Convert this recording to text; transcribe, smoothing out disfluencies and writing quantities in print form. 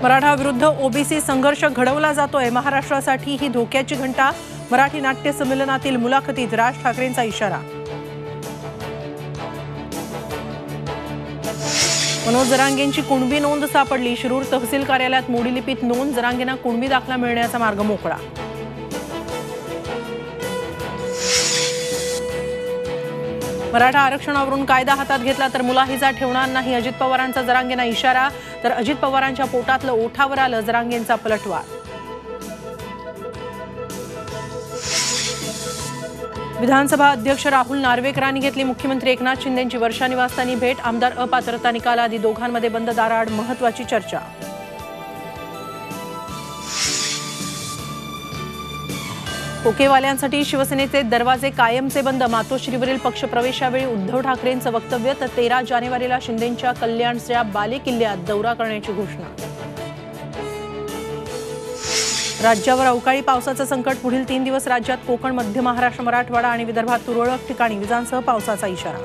मराठा विरुद्ध ओबीसी संघर्ष घडवला जातोय, महाराष्ट्रासाठी ही धोक्याची घंटा। मराठी नाट्य संमेलनातील मुलाखतीत राज ठाकरेंचा इशारा। मनोज जरांगेंची कुणबी नोंद सापडली, शिरूर तहसील कार्यालयात मोडी लिपीत नोंद। जरांगेंना कुणबी दाखला मिळण्याचा मार्ग मोकळा। मराठा आरक्षणावरून कायदा हातात घेतला तर मुलाहिजा ठेवणार नाही, अजित पवारांचा जरांगेंना इशारा। तर अजित पवारांच्या पोटातलं ओठावर आलं, जरांगेंचा पलटवार। विधानसभा अध्यक्ष राहुल नार्वेकरांनी घेतली मुख्यमंत्री एकनाथ शिंदेंची वर्षा निवासस्थानी भेट। आमदार अपात्रता निकालाआधी दोघांमध्ये बंद दाराआड महत्त्वाची चर्चा। कोकेवाल्यांसाठी शिवसेनेचे दरवाजे कायमचे बंद, मातोश्रीवरील पक्षप्रवेशावेळी उद्धव ठाकरेंचं वक्तव्य। तर 13 जानेवारीला शिंदेंच्या कल्याणच्या बालेकिल्ल्यात दौरा करण्याची घोषणा। राज्यावर अवकाळी पावसाचं संकट, पुढील 3 दिवस राज्यात कोकण, मध्य महाराष्ट्र, मराठवाडा आणि विदर्भात तुरळक ठिकाणी विजांसह पावसाचा इशारा।